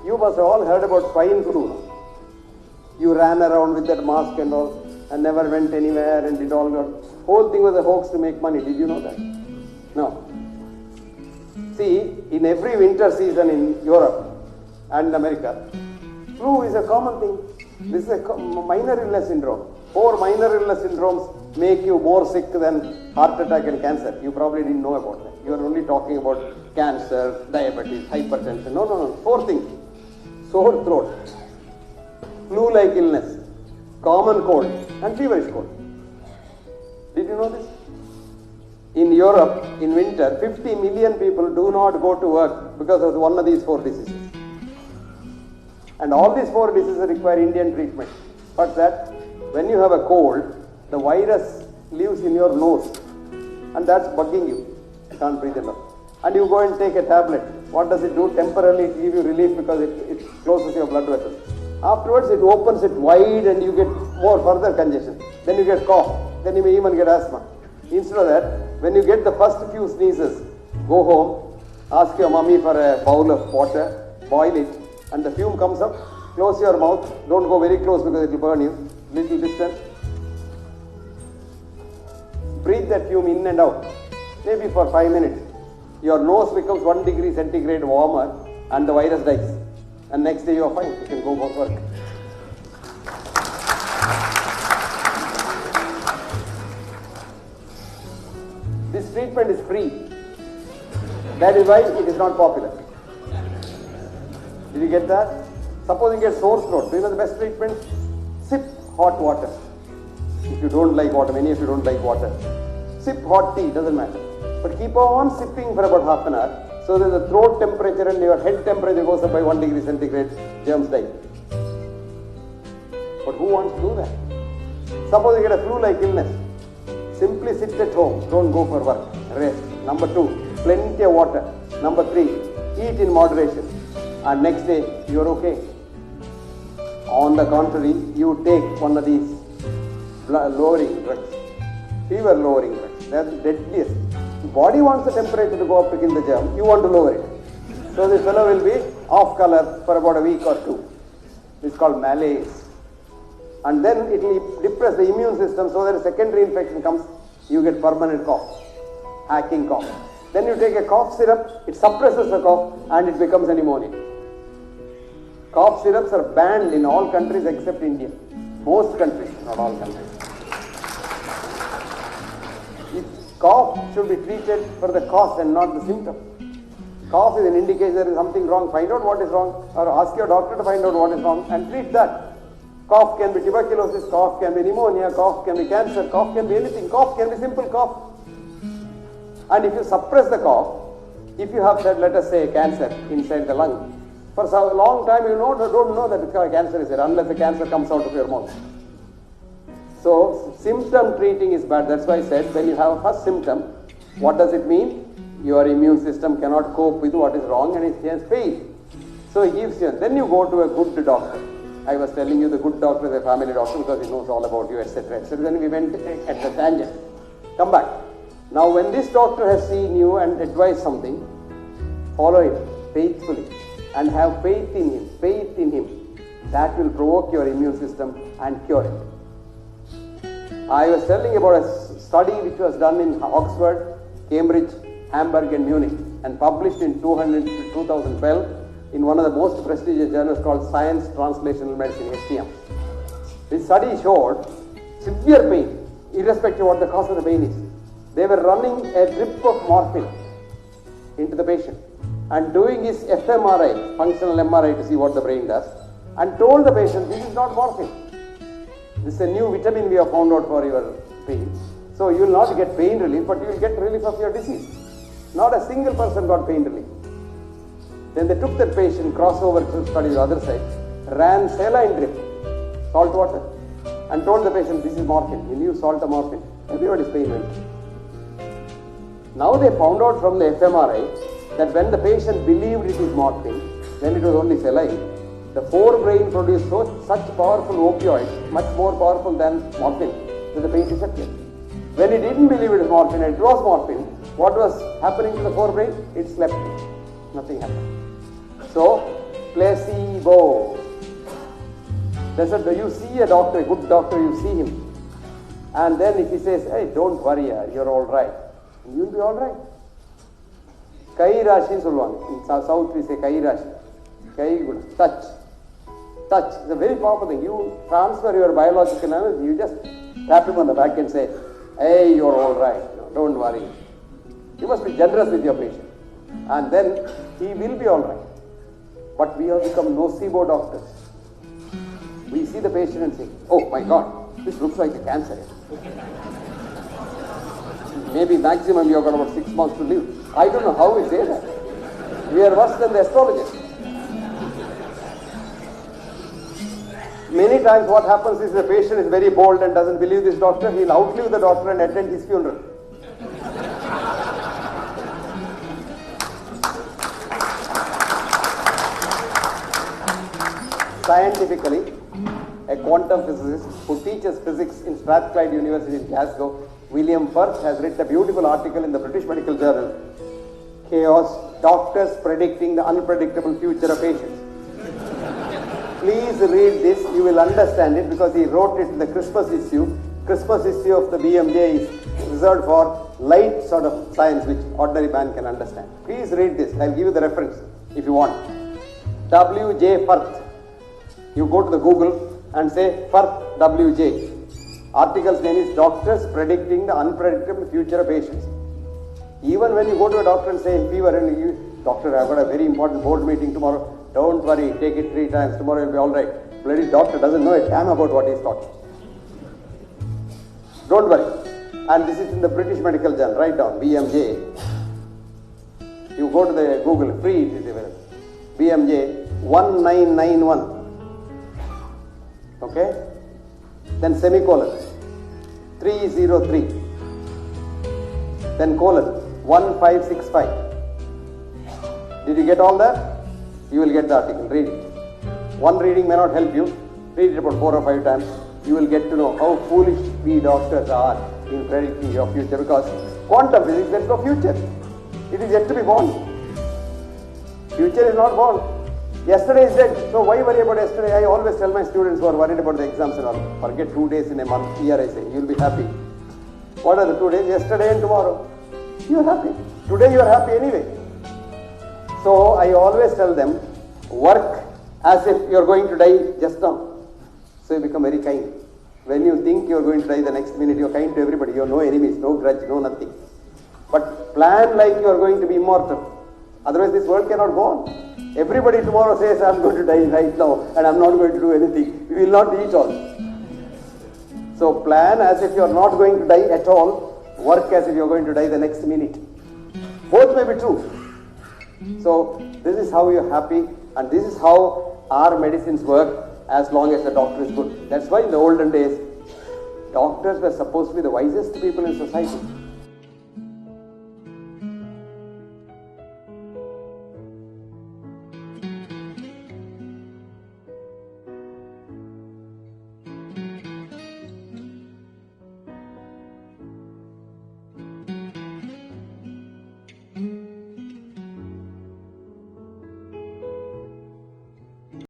You must have all heard about swine flu. No? You ran around with that mask and all and never went anywhere and did all that. Whole thing was a hoax to make money. Did you know that? No. See, in every winter season in Europe and America, flu is a common thing. This is a minor illness syndrome. 4 minor illness syndromes make you more sick than heart attack and cancer. You probably didn't know about that. You are only talking about cancer, diabetes, hypertension. No. 4 things. Sore throat, flu-like illness, common cold, and feverish cold. Did you know this? In Europe, in winter, 50 million people do not go to work because of one of these 4 diseases. And all these 4 diseases require Indian treatment. But that when you have a cold, the virus lives in your nose and that's bugging you. You can't breathe enough. And you go and take a tablet. What does it do? Temporarily it gives you relief because it closes your blood vessels. Afterwards it opens it wide and you get more further congestion. Then you get cough. Then you may even get asthma. Instead of that, when you get the first few sneezes, go home, ask your mommy for a bowl of water, boil it, and the fume comes up, close your mouth, don't go very close because it will burn you, little distance. Breathe that fume in and out, maybe for 5 minutes. Your nose becomes 1 degree centigrade warmer and the virus dies. And next day you are fine, you can go for work. This treatment is free. That is why it is not popular. Did you get that? Suppose you get sore throat. Do you know the best treatment? Sip hot water. If you don't like water, many of you don't like water. Sip hot tea, doesn't matter. But keep on sipping for about half an hour so that the throat temperature and your head temperature goes up by 1 degree centigrade, germs die. But who wants to do that? Suppose you get a flu-like illness. Simply sit at home, don't go for work, rest. Number 2, plenty of water. Number 3, eat in moderation. And next day, you are okay. On the contrary, you take one of these lowering drugs, fever lowering drugs. They are the deadliest. The body wants the temperature to go up to kill the germ, you want to lower it. So this fellow will be off color for about a week or 2. It's called malaise. And then it will depress the immune system so that a secondary infection comes, you get permanent cough, hacking cough. Then you take a cough syrup, it suppresses the cough and it becomes a pneumonia. Cough syrups are banned in all countries except India. Most countries, not all countries. Cough should be treated for the cause and not the symptom. Cough is an indication there is something wrong. Find out what is wrong or ask your doctor to find out what is wrong and treat that. Cough can be tuberculosis, cough can be pneumonia, cough can be cancer, cough can be anything. Cough can be simple cough. And if you suppress the cough, if you have said, let us say, cancer inside the lung, for so long time you don't know that cancer is there unless the cancer comes out of your mouth. So symptom treating is bad. That's why I said when you have a first symptom, what does it mean? Your immune system cannot cope with what is wrong and it has failed. So he gives you, then you go to a good doctor. I was telling you the good doctor is a family doctor because he knows all about you, etc. etc. Then we went at the tangent. Come back. Now when this doctor has seen you and advised something, follow it faithfully and have faith in him. Faith in him. That will provoke your immune system and cure it. I was telling about a study which was done in Oxford, Cambridge, Hamburg and Munich and published in 2012 in one of the most prestigious journals called Science Translational Medicine, STM. This study showed severe pain, irrespective of what the cause of the pain is. They were running a drip of morphine into the patient and doing his fMRI, functional MRI to see what the brain does, and told the patient, this is not morphine. This is a new vitamin we have found out for your pain. So you will not get pain relief, but you will get relief of your disease. Not a single person got pain relief. Then they took that patient, crossover to study the other side, ran saline drip, salt water, and told the patient, this is morphine. You use salt or morphine. Everybody's pain relief. Now they found out from the fMRI that when the patient believed it is morphine, then it was only saline. The forebrain produced such powerful opioids, much more powerful than morphine, that the pain disappeared. When it didn't believe it was morphine and it was morphine, what was happening to the forebrain? It slept. Nothing happened. So, Placebo. They said, you see a doctor, a good doctor, you see him. And then if he says, hey, don't worry, you're all right, you'll be all right. Kai Rashi solluvaanga. In South we say Kai Rashi. Kai good. Touch. Touch. It's a very powerful thing. You transfer your biological knowledge, you just tap him on the back and say, hey, you're all right. No, don't worry. You must be generous with your patient. And then he will be all right. But we have become nocebo doctors. We see the patient and say, oh my God, this looks like a cancer. Maybe maximum you have got about 6 months to live. I don't know how we say that. We are worse than the astrologers. Many times what happens is the patient is very bold and doesn't believe this doctor. He'll outlive the doctor and attend his funeral. Scientifically, a quantum physicist who teaches physics in Strathclyde University in Glasgow, William Firth, has written a beautiful article in the British Medical Journal, Chaos, Doctors Predicting the Unpredictable Future of Patients. Please read this, you will understand it because he wrote it in the Christmas issue. Christmas issue of the BMJ is reserved for light sort of science which ordinary man can understand. Please read this, I'll give you the reference if you want. W.J. Firth. You go to the Google and say Firth W.J. Article's name is Doctors Predicting the Unpredictable Future of Patients. Even when you go to a doctor and say fever and you, doctor, I've got a very important board meeting tomorrow. Don't worry, take it 3 times, tomorrow you'll be all right. Bloody doctor doesn't know a damn about what he's talking. Don't worry. And this is in the British Medical Journal, write down, BMJ. You go to the Google, free it is available. BMJ 1991. Okay? Then semicolon 303. Then colon 1565. Did you get all that? You will get the article, read it. One reading may not help you, read it about 4 or 5 times. You will get to know how foolish we doctors are in predicting your future because quantum physics, there is no future. It is yet to be born. Future is not born. Yesterday is dead, so why worry about yesterday? I always tell my students who are worried about the exams and all, forget 2 days in a month, here I say, you will be happy. What are the 2 days? Yesterday and tomorrow. You are happy. Today you are happy anyway. So I always tell them, work as if you are going to die just now. So you become very kind. When you think you are going to die the next minute, you are kind to everybody. You have no enemies, no grudge, no nothing. But plan like you are going to be immortal. Otherwise this world cannot go on. Everybody tomorrow says, I am going to die right now and I am not going to do anything. We will not eat all. So plan as if you are not going to die at all. Work as if you are going to die the next minute. Both may be true. So this is how you are happy and this is how our medicines work as long as the doctor is good. That's why in the olden days, doctors were supposed to be the wisest people in society.